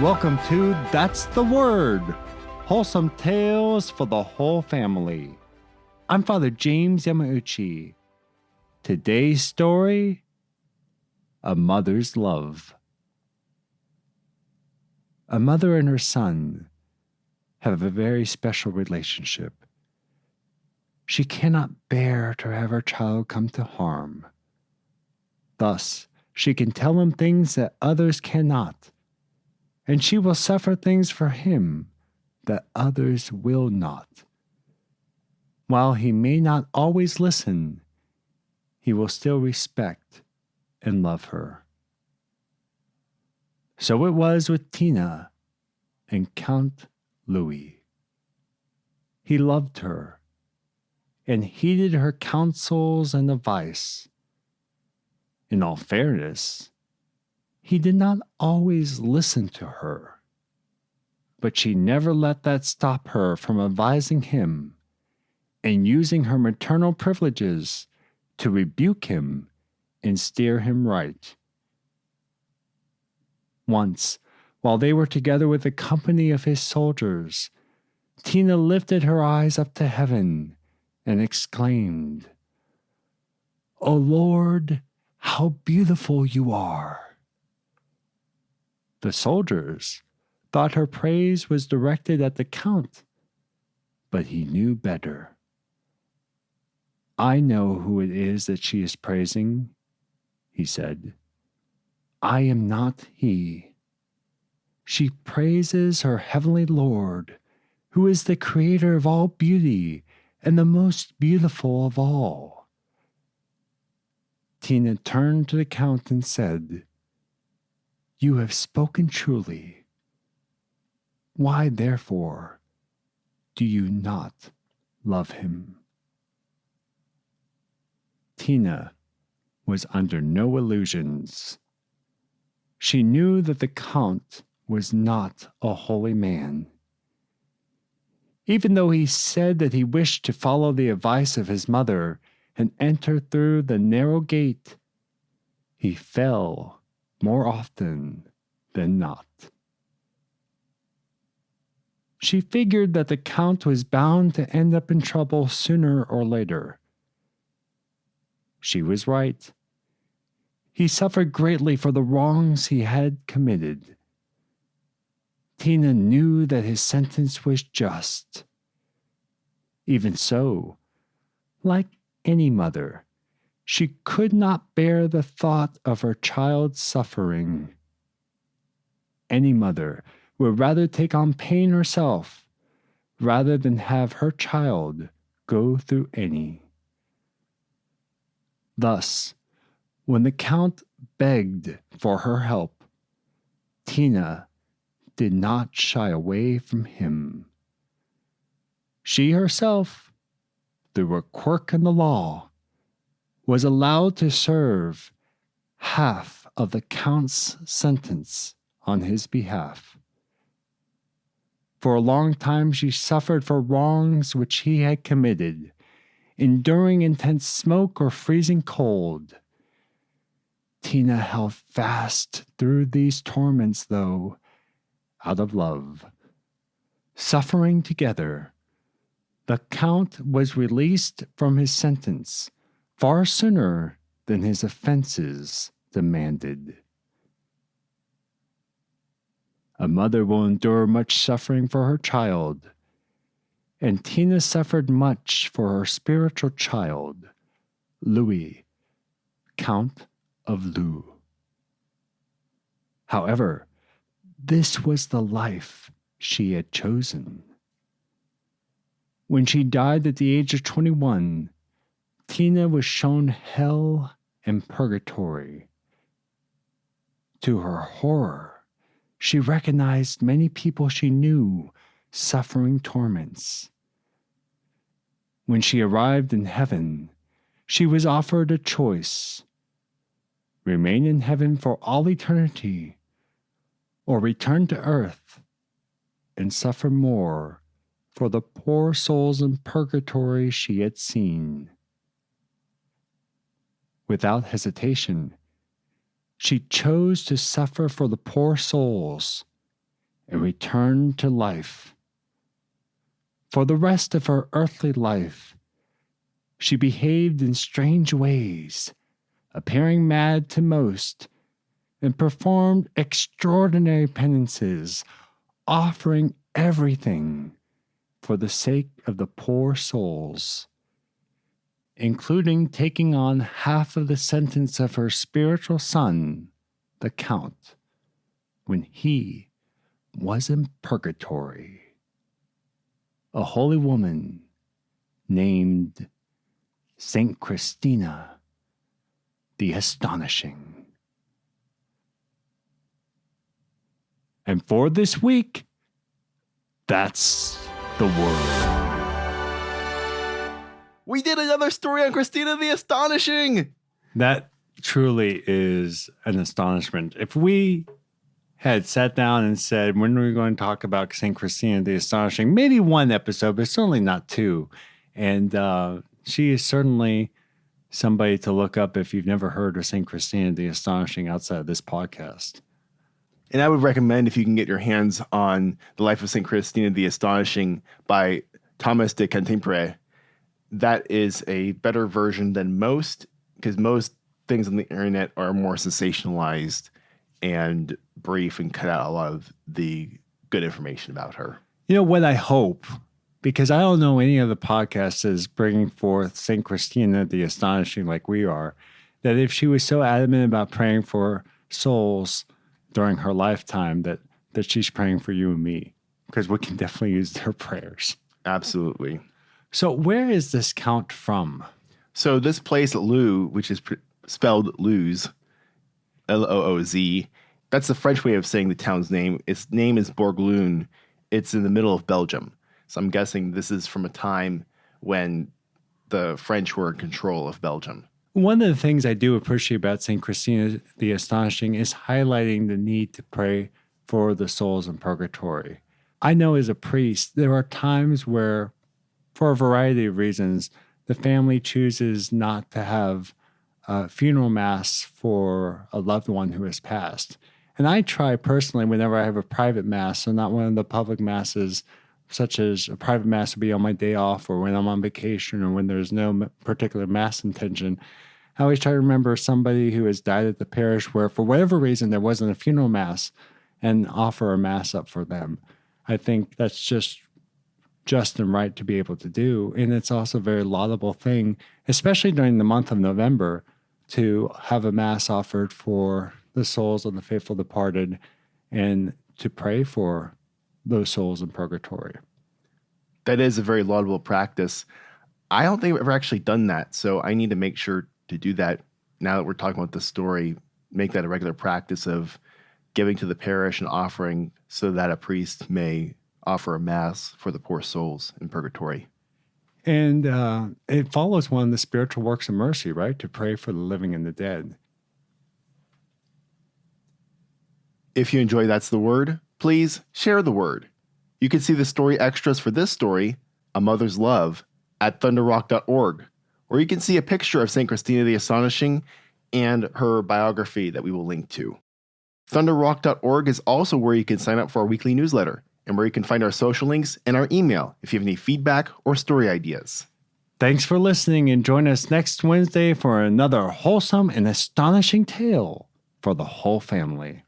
Welcome to That's the Word, wholesome tales for the whole family. I'm Father James Yamauchi. Today's story, A Mother's Love. A mother and her son have a very special relationship. She cannot bear to have her child come to harm. Thus, she can tell him things that others cannot, and she will suffer things for him that others will not. While he may not always listen, he will still respect and love her. So it was with Tina and Count Louis. He loved her and heeded her counsels and advice. In all fairness, he did not always listen to her, but she never let that stop her from advising him and using her maternal privileges to rebuke him and steer him right. Once, while they were together with a company of his soldiers, Tina lifted her eyes up to heaven and exclaimed, "O Lord, how beautiful you are!" The soldiers thought her praise was directed at the Count, but he knew better. "I know who it is that she is praising," he said. "I am not he. She praises her heavenly Lord, who is the creator of all beauty and the most beautiful of all." Tina turned to the Count and said, "You have spoken truly. Why, therefore, do you not love him?" Tina was under no illusions. She knew that the Count was not a holy man. Even though he said that he wished to follow the advice of his mother and enter through the narrow gate, he fell more often than not. She figured that the Count was bound to end up in trouble sooner or later. She was right. He suffered greatly for the wrongs he had committed. Tina knew that his sentence was just. Even so, like any mother, she could not bear the thought of her child's suffering. Any mother would rather take on pain herself rather than have her child go through any. Thus, when the Count begged for her help, Tina did not shy away from him. She herself, through a quirk in the law, was allowed to serve half of the Count's sentence on his behalf. For a long time she suffered for wrongs which he had committed, enduring intense smoke or freezing cold. Tina held fast through these torments, though, out of love. Suffering together, the Count was released from his sentence far sooner than his offenses demanded. A mother will endure much suffering for her child, and Tina suffered much for her spiritual child, Louis, Count of Loo. However, this was the life she had chosen. When she died at the age of 21, Tina was shown hell and purgatory. To her horror, she recognized many people she knew suffering torments. When she arrived in heaven, she was offered a choice: remain in heaven for all eternity, or return to earth and suffer more for the poor souls in purgatory she had seen. Without hesitation, she chose to suffer for the poor souls and returned to life. For the rest of her earthly life, she behaved in strange ways, appearing mad to most, and performed extraordinary penances, offering everything for the sake of the poor souls, including taking on half of the sentence of her spiritual son, the Count, when he was in purgatory. A holy woman named Saint Christina the Astonishing. And for this week, that's the word. We did another story on Christina the Astonishing. That truly is an astonishment. If we had sat down and said, when are we going to talk about St. Christina the Astonishing? Maybe one episode, but certainly not two. And she is certainly somebody to look up if you've never heard of St. Christina the Astonishing outside of this podcast. And I would recommend, if you can get your hands on The Life of St. Christina the Astonishing by Thomas de Cantimpré, that is a better version than most, because most things on the internet are more sensationalized and brief and cut out a lot of the good information about her. You know what I hope, because I don't know any other podcast is bringing forth St. Christina the Astonishing like we are, that if she was so adamant about praying for souls during her lifetime, that she's praying for you and me, because we can definitely use their prayers. Absolutely. So where is this Count from? So this place, Loo, which is spelled Looz, L-O-O-Z, that's the French way of saying the town's name. Its name is Bourg-Lune. It's in the middle of Belgium. So I'm guessing this is from a time when the French were in control of Belgium. One of the things I do appreciate about St. Christina the Astonishing is highlighting the need to pray for the souls in purgatory. I know as a priest, there are times where, for a variety of reasons, the family chooses not to have a funeral mass for a loved one who has passed. And I try personally, whenever I have a private mass, so not one of the public masses, such as a private mass would be on my day off or when I'm on vacation or when there's no particular mass intention, I always try to remember somebody who has died at the parish where, for whatever reason, there wasn't a funeral mass, and offer a mass up for them. I think that's just and right to be able to do. And it's also a very laudable thing, especially during the month of November, to have a mass offered for the souls of the faithful departed and to pray for those souls in purgatory. That is a very laudable practice. I don't think I've ever actually done that, so I need to make sure to do that now that we're talking about this story, make that a regular practice of giving to the parish and offering so that a priest may offer a mass for the poor souls in purgatory. And it follows one of the spiritual works of mercy, right? To pray for the living and the dead. If you enjoy That's the Word, please share the word. You can see the story extras for this story, A Mother's Love, at thunderrock.org, or you can see a picture of St. Christina the Astonishing and her biography that we will link to. Thunderrock.org is also where you can sign up for our weekly newsletter and where you can find our social links and our email if you have any feedback or story ideas. Thanks for listening, and join us next Wednesday for another wholesome and astonishing tale for the whole family.